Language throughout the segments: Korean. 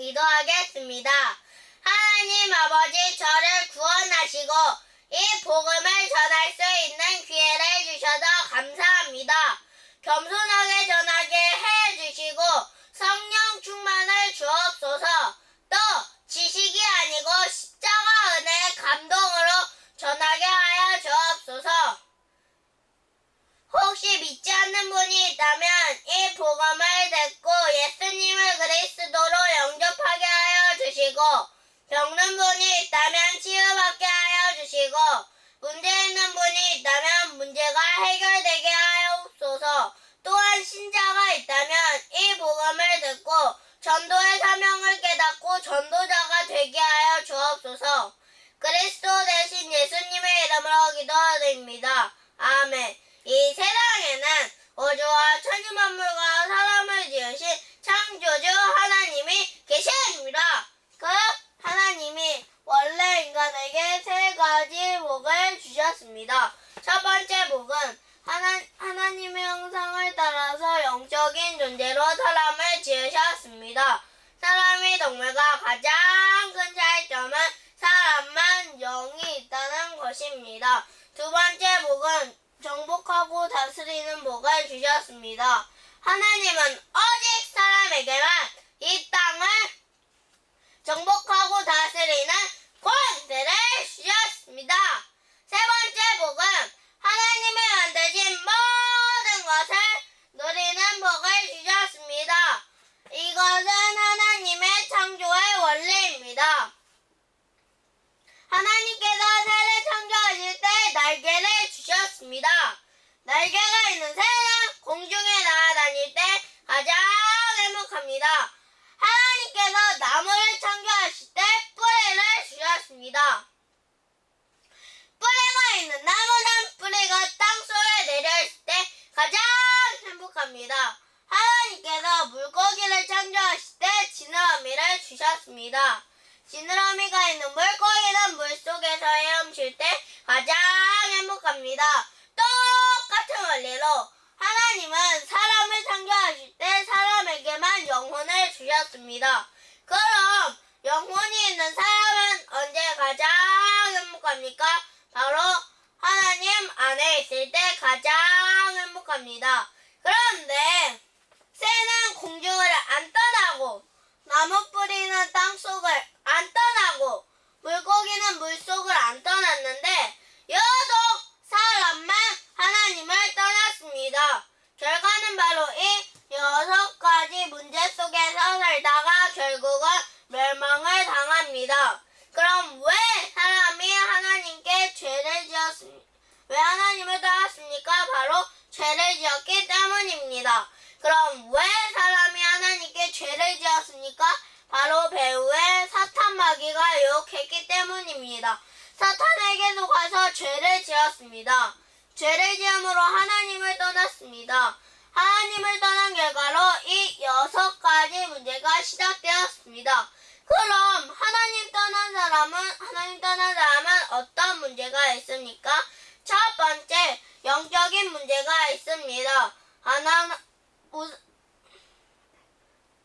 기도하겠습니다. 하나님 아버지, 저를 구원하시고 이 복음을 전할 수 있는 기회를 주셔서 감사합니다. 겸손하게 전하게 해주시고 성령 충만을 주옵소서. 또 지식이 아니고 십자가 은혜의 감동으로 전하게 하여 주옵소서. 혹시 믿지 않는 분이 있다면 이 복음을 듣고 예수님을 그리스도로 영접하게 하여 주시고, 병든 분이 있다면 치유받게 하여 주시고, 문제 있는 분이 있다면 문제가 해결되게 하옵소서. 또한 신자가 있다면 이 복음을 듣고 전도의 사명을 깨닫고 전도자가 되게 하여 주옵소서. 그리스도 대신 예수님의 이름으로 기도드립니다. 아멘. 이 세상에는 우주와 천지 만물과 사람을 지으신 창조주 하나님이 계십니다. 그 하나님이 원래 인간에게 세 가지 복을 주셨습니다. 첫 번째 복은 하나님의 형상을 따라서 영적인 존재로 사람을 지으셨습니다. 사람이 동물과 가장 큰 차이점은 사람만 영이 있다는 것입니다. 두 번째 복은 정복하고 다스리는 복을 주셨습니다. 하나님은 오직 사람에게만 이 땅을 정복하고 다스리는 권세를 주셨습니다. 세 번째 복은 하나님이 만드신 모든 것을 누리는 복을 주셨습니다. 이것은 하나님의 창조의 원리입니다. 하나님께서 새를 창조하실 때 날개를 주셨습니다. 날개가 있는 새는 공중에 날아다닐 때 가장 행복합니다. 하나님께서 나무를 창조하실 때 뿌리를 주셨습니다. 뿌리가 있는 나무는 뿌리가 땅속에 내려있을 때 가장 행복합니다. 하나님께서 물고기를 창조하실 때 지느러미를 주셨습니다. 지느러미가 있는 물고기는 물속에서 헤엄칠 때 가장 행복합니다. 똑같은 원리로 하나님은 사람을 창조하실 때 사람에게만 영혼을 주셨습니다. 그럼 영혼이 있는 사람은 언제 가장 행복합니까? 바로 하나님 안에 있을 때 가장 행복합니다. 그런데 새는 공중을 안 떠나고 나무 뿌리는 땅속을 안 떠나고 물고기는 물속을 안 떠났는데 유독 사람만 하나님을 떠났습니다. 결과는 바로 이 6가지 문제 속에서 살다가 결국은 멸망을 당합니다. 그럼 왜 사람이 하나님께 죄를 지었습니까? 왜 하나님을 떠났습니까? 바로 죄를 지었기 때문입니다. 그럼 왜 사람이 하나님께 죄를 지었습니까? 바로 배후에 사탄 마귀가 유혹했기 때문입니다. 사탄에게 속아서 죄를 지었습니다. 죄를 지음으로 하나님을 떠났습니다. 하나님을 떠난 결과로 이 6가지 문제가 시작되었습니다. 그럼 하나님 떠난 사람은 어떤 문제가 있습니까? 첫 번째, 영적인 문제가 있습니다.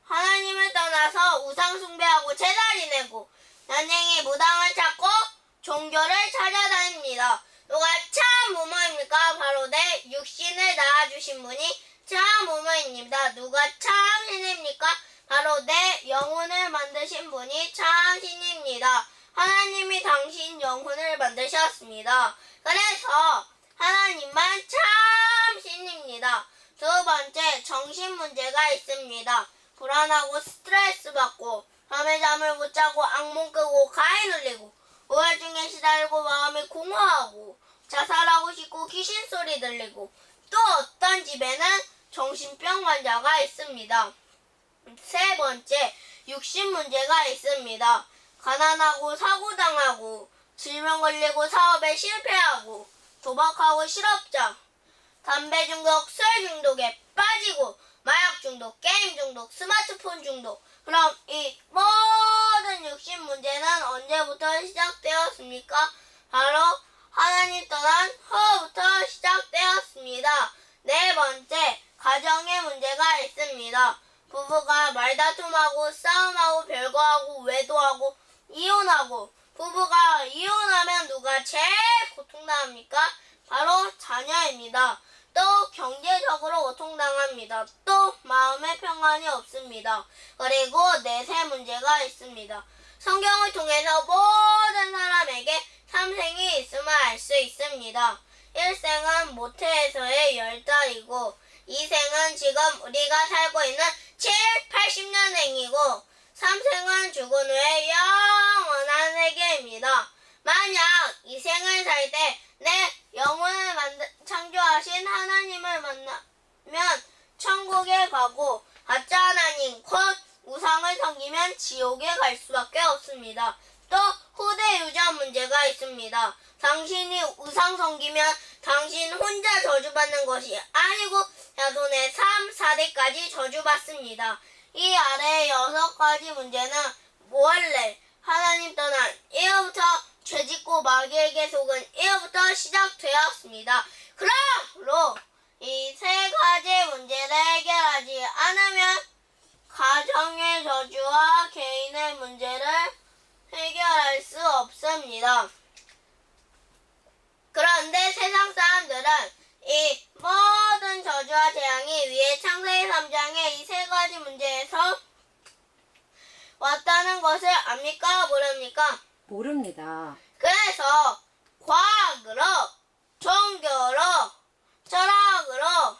하나님을 떠나서 우상 숭배하고 제사 지내고 연행이 무당을 찾고 종교를 찾아다닙니다. 누가 참 무모입니까? 바로 내 육신을 낳아주신 분이 참 무모입니다. 누가 참 신입니까? 바로 내 영혼을 만드신 분이 참 신입니다. 하나님이 당신 영혼을 만드셨습니다. 그래서 하나님만 참 신입니다. 두 번째, 정신 문제가 있습니다. 불안하고 스트레스 받고 밤에 잠을 못 자고 악몽 꾸고 가위 눌리고 우울증에 시달리고 마음이 공허하고 자살하고 싶고 귀신 소리 들리고 또 어떤 집에는 정신병 환자가 있습니다. 세 번째, 육신 문제가 있습니다. 가난하고 사고당하고 질병 걸리고 사업에 실패하고 도박하고 실업자, 담배 중독, 술 중독에 빠지고 마약 중독, 게임 중독, 스마트폰 중독. 그럼 이 모든 육신 문제는 언제부터 시작되었습니까? 바로 하나님 떠난 후부터 시작되었습니다. 네 번째, 가정에 문제가 있습니다. 부부가 말다툼하고 싸움하고 별거하고 외도하고 이혼하고 부부가 이혼하면 누가 제일 고통당합니까? 바로 자녀입니다. 또 경제적으로 고통당합니다. 또 마음의 평안이 없습니다. 그리고 넷의 문제가 있습니다. 성경을 통해서 모든 사람에게 3생이 있음을 알 수 있습니다. 1생은 모태에서의 10달이고 2생은 지금 우리가 살고 있는 7, 80년생이고 3생은 죽은 후에 영원한 세계입니다. 만약 2생을 살 때 내 영혼을 창조하신 하나님을 만나면 천국에 가고 가짜 하나님 곧 우상을 섬기면 지옥에 갈 수밖에 없습니다. 또 후대 유전 문제가 있습니다. 당신이 우상 섬기면 당신 혼자 저주받는 것이 아니고 자손의 3, 4대까지 저주받습니다. 이 아래 6가지 문제는 원래 하나님 떠난 이후부터 죄짓고 마귀에게 속은 이후부터 시작되었습니다. 그러므로 이 3가지 문제를 해결하지 않으면 가정의 저주와 개인의 문제를 해결할 수 없습니다. 그런데 세상 사람들은 이 모든 저주와 재앙이 위에 창세기 3장의 이 3가지 문제에서 왔다는 것을 압니까? 모릅니까? 모릅니다. 그래서 과학으로, 종교로, 철학으로,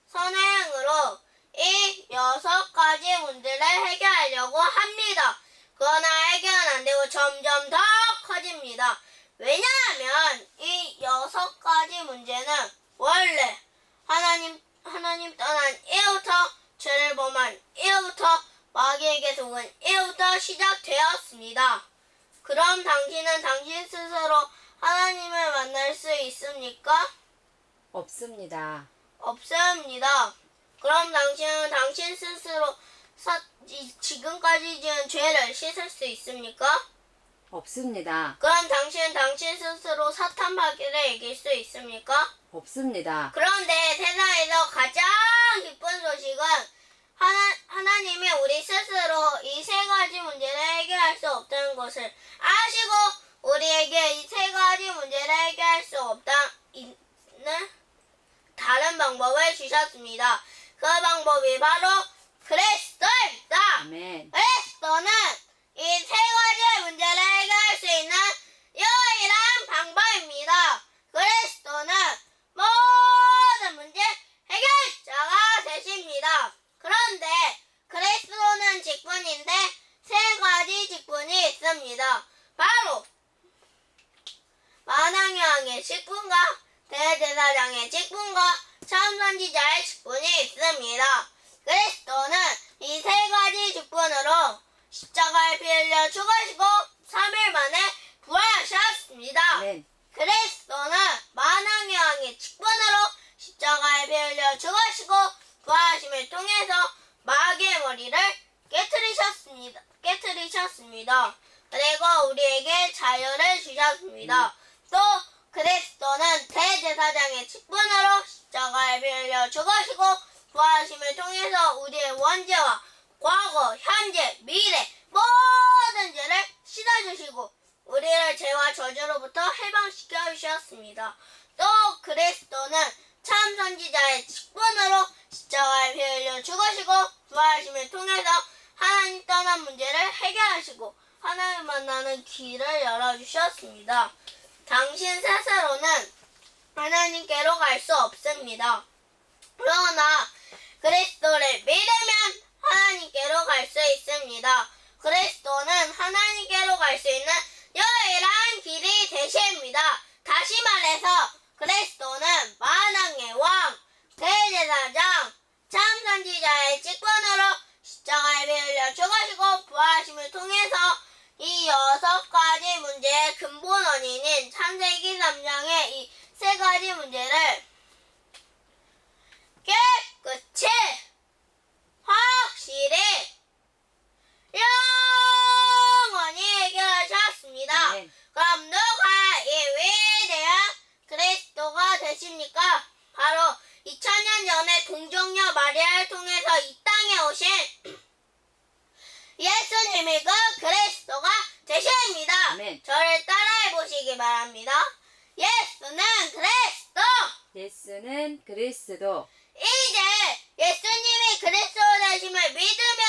선행으로 이 6가지 문제를 해결하려고 합니다. 그러나 해결은 안 되고 점점 더 커집니다. 왜냐하면 이 6가지 문제는 원래 하나님 떠난 이후부터 죄를 범한 이후부터 마귀에게 속은 이후부터 시작되었습니다. 그럼 당신은 당신 스스로 하나님을 만날 수 있습니까? 없습니다. 없습니다. 그럼 당신은 당신 스스로 지금까지 지은 죄를 씻을 수 있습니까? 없습니다. 그럼 당신은 당신 스스로 사탄 마귀를 이길 수 있습니까? 없습니다. 그런데 세상에서 가장 기쁜 소식은 하나님이 우리 스스로 이 3가지 문제를 해결할 수 없다는 것을 아시고 우리에게 이 3가지 문제를 해결할 수 없다는 다른 방법을 주셨습니다. 그 방법이 바로 그리스도입니다. 아멘. 그리스도는 이 3가지 문제를 해결할 수 있는 유일한 방법입니다. 그리스도는 모든 문제 해결자가 되십니다. 그런데 그리스도는 직분인데 3가지 직분이 있습니다. 바로 만왕의 직분과 대제사장의 직분과 참선지자의 직분이 있습니다. 그리스도는 이 3가지 직분으로 십자가에 피 흘려 죽으시고 3일 만에 부활하셨습니다. 아멘. 그리스도는 만왕의 왕의 직분으로 십자가에 피 흘려 죽으시고 부활하심을 통해서 마귀의 머리를 깨트리셨습니다. 그리고 우리에게 자유를 주셨습니다. 또 그리스도는 대제사장의 직분으로 십자가에 피 흘려 죽으시고 부활하심을 통해서 우리의 원죄와 과거, 현재, 미래 모든 죄를 씻어주시고 우리를 죄와 저주로부터 해방시켜 주셨습니다. 또 그리스도는 참 선지자의 직분으로 십자가에 피 흘려 죽으시고 부활하심을 통해서 하나님 떠난 문제를 해결하시고 하나님 만나는 길을 열어주셨습니다. 당신 스스로는 하나님께로 갈 수 없습니다. 그러나 그리스도를 믿으면 하나님께로 갈 수 있습니다. 그리스도는 하나님께로 갈 수 있는 유일한 길이 되십니다. 다시 말해서 그리스도는 만왕의 왕, 대제사장, 참선지자의 직분으로 십자가에 피 흘려 죽으시고 부활하심을 통해서 이 6가지 문제의 근본 원인인 창세기 3장의 이 3가지 문제를 깨끗이 확실히 영원히 해결하셨습니다. 네. 그럼 누가 이 위대한 그리스도가 되십니까? 바로 2000년 전에 동정녀 마리아를 통해서 이 땅에 오신 예수님이 그 그리스도가 되십니다. 아멘. 저를 따라해 보시기 바랍니다. 예수는 그리스도. 예수는 그리스도. 이제 예수님이 그리스도 되심을 믿으면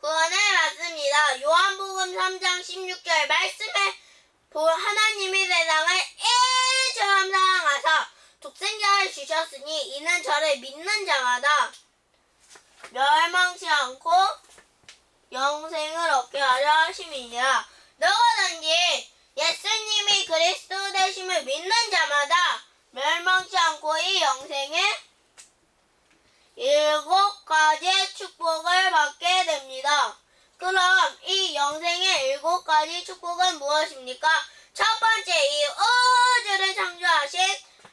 구원을 받습니다. 요한복음 3장 16절 말씀에 하나님이 세상을 이처럼 사랑하사 독생자를 주셨으니 이는 저를 믿는 자마다 멸망치 않고 영생을 얻게 하려 하심이니라. 누구든지 예수님이 그리스도 되심을 믿는 자마다 멸망치 않고 이 영생에 7가지의 축복을 받게 됩니다. 그럼 이 영생의 7가지 축복은 무엇입니까? 첫 번째, 이 우주를 창조하신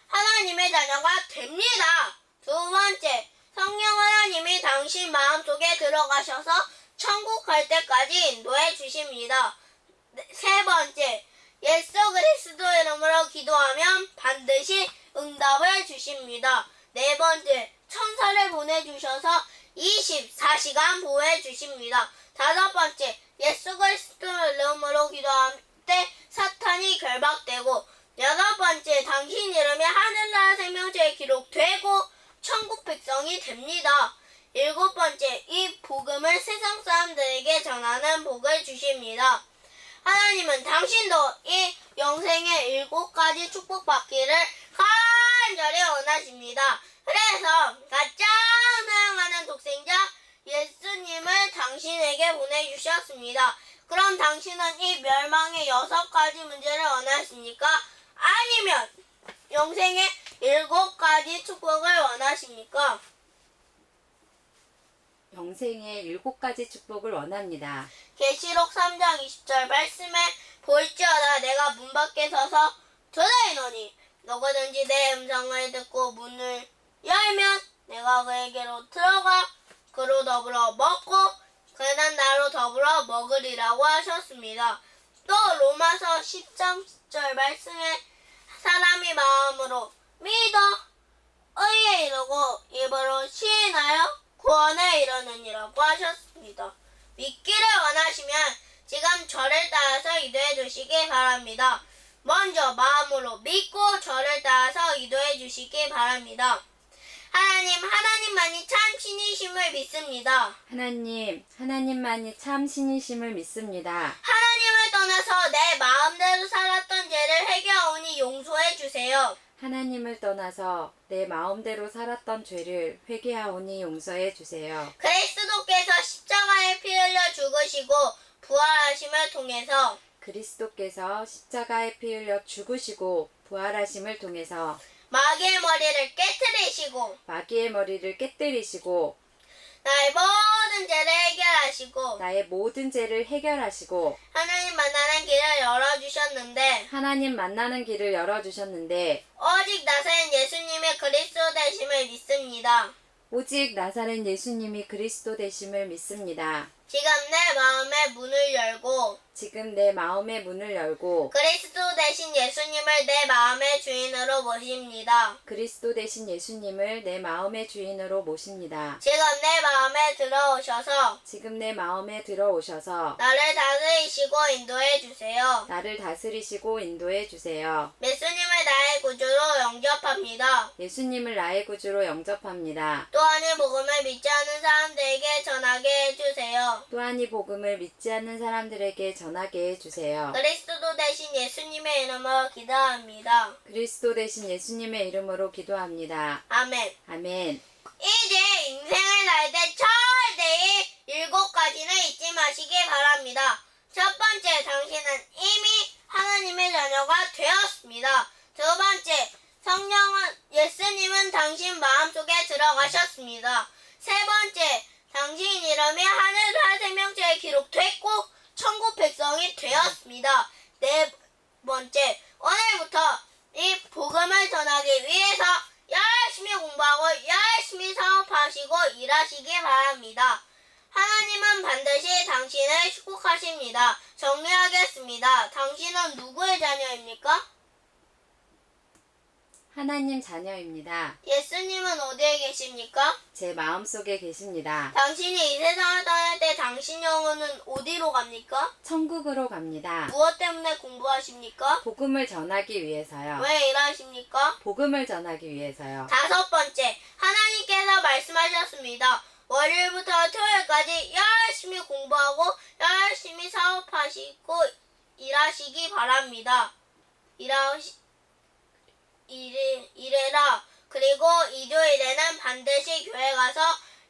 하나님의 자녀가 됩니다. 두 번째, 성령 하나님이 당신 마음속에 들어가셔서 천국 갈 때까지 인도해 주십니다. 세 번째, 예수 그리스도 이름으로 기도하면 반드시 응답을 주십니다. 네 번째, 천사를 보내주셔서 24시간 보호해 주십니다. 다섯 번째, 예수 그리스도 이름으로 기도할 때 사탄이 결박되고, 여섯 번째, 당신 이름이 하늘나라 생명체에 기록되고 천국 백성이 됩니다. 일곱 번째, 이 복음을 세상 사람들에게 전하는 복을 주십니다. 하나님은 당신도 이 영생의 7가지 축복받기를 간절히 원하십니다. 그래서 가장 사랑하는 독생자 예수님을 당신에게 보내주셨습니다. 그럼 당신은 이 멸망의 6가지 문제를 원하십니까? 아니면 영생의 7가지 축복을 원하십니까? 영생의 7가지 축복을 원합니다. 계시록 3장 20절 말씀에 볼지어다 내가 문 밖에 서서 두드리노니 누구든지 내 음성을 듣고 문을 열면 내가 그에게로 들어가 그로 더불어 먹고 그는 나로 더불어 먹으리라고 하셨습니다. 또 로마서 10장 10절 말씀에 사람이 마음으로 믿어 의에 이르고 입으로 시인하여 구원에 이르느니라고 하셨습니다. 믿기를 원하시면 지금 저를 따라서 기도해 주시기 바랍니다. 먼저 마음으로 믿고 저를 따라서 기도해 주시기 바랍니다. 하나님만이 참 신이심을 믿습니다. 하나님만이 참 신이심을 믿습니다. 하나님을 떠나서 내 마음대로 살았던 죄를 회개하오니 용서해 주세요. 하나님을 떠나서 내 마음대로 살았던 죄를 회개하오니 용서해 주세요. 그리스도께서 십자가에 피 흘려 죽으시고 부활하심을 통해서 그리스도께서 십자가에 피 흘려 죽으시고 부활하심을 통해서 마귀의 머리를 깨뜨리시고 마귀의 머리를 깨뜨리시고 나의 모든 죄를 해결하시고 나의 모든 죄를 해결하시고 하나님 만나는 길을 열어주셨는데 하나님 만나는 길을 열어주셨는데 오직 나사렛 예수님의 그리스도 되심을 믿습니다. 오직 나사렛 예수님이 그리스도 되심을 믿습니다. 지금 내 마음의 문을 열고 지금 내 마음의 문을 열고 그리스도 되신 예수님을 내 마음의 주인으로 모십니다. 그리스도 되신 예수님을 내 마음의 주인으로 모십니다. 지금 내 마음에 들어오셔서 지금 내 마음에 들어오셔서 나를 다스리시고 인도해 주세요. 나를 다스리시고 인도해 주세요. 예수님을 나의 구주로 영접합니다. 예수님을 나의 구주로 영접합니다. 또한 이 복음을 믿지 않는 사람들에게 전하게 해주세요. 또한 이 복음을 믿지 않는 사람들에게 전하게 해주세요. 그리스도 대신 예수님의 이름으로 기도합니다. 그리스도 되신 예수님의 이름으로 기도합니다. 아멘. 아멘. 이제 인생을 살 때 절대 7가지는 잊지 마시기 바랍니다. 첫 번째, 당신은 이미 하나님의 자녀가 되었습니다. 두 번째, 예수님은 당신 마음속에 들어가셨습니다. 세 번째, 당신 이름이 하늘나라 생명체에 기록됐고 천국 백성이 되었습니다. 네 번째, 오늘부터 이 복음을 전하기 위해서 열심히 공부하고 열심히 사업하시고 일하시기 바랍니다. 하나님은 반드시 당신을 축복하십니다. 정리하겠습니다. 당신은 누구의 자녀입니까? 하나님 자녀입니다. 예수님은 어디에 계십니까? 제 마음속에 계십니다. 당신이 이 세상을 떠날 때 당신 영혼은 어디로 갑니까? 천국으로 갑니다. 무엇 때문에 공부하십니까? 복음을 전하기 위해서요. 왜 일하십니까? 복음을 전하기 위해서요. 5번째, 하나님께서 말씀하셨습니다. 월요일부터 토요일까지 열심히 공부하고 열심히 사업하시고 일하시기 바랍니다. 이래라. 그리고 일요일에는 반드시 교회 가서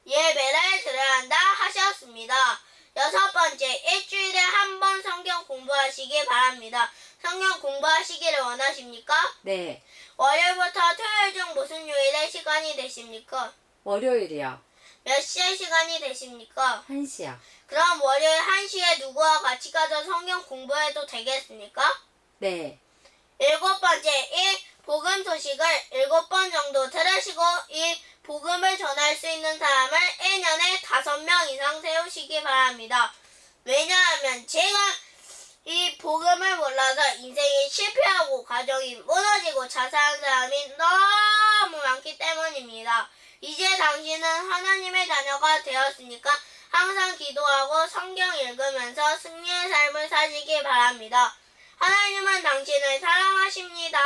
예배를 드려야 한다 하셨습니다. 6번째, 일주일에 한 번 성경 공부하시기 바랍니다. 성경 공부하시기를 원하십니까? 네. 월요일부터 토요일 중 무슨 요일에 시간이 되십니까? 월요일이요. 몇 시에 시간이 되십니까? 1시요. 그럼 월요일 1시에 누구와 같이 가서 성경 공부해도 되겠습니까? 네. 7번째, 이 복음 소식을 7번 정도 들으시고 이 복음을 전할 수 있는 사람을 1년에 5명 이상 세우시기 바랍니다. 왜냐하면 제가 이 복음을 몰라서 인생이 실패하고 가정이 무너지고 자살한 사람이 너무 많기 때문입니다. 이제 당신은 하나님의 자녀가 되었으니까 항상 기도하고 성경 읽으면서 승리의 삶을 사시기 바랍니다. 하나님은 당신을 사랑하십니다.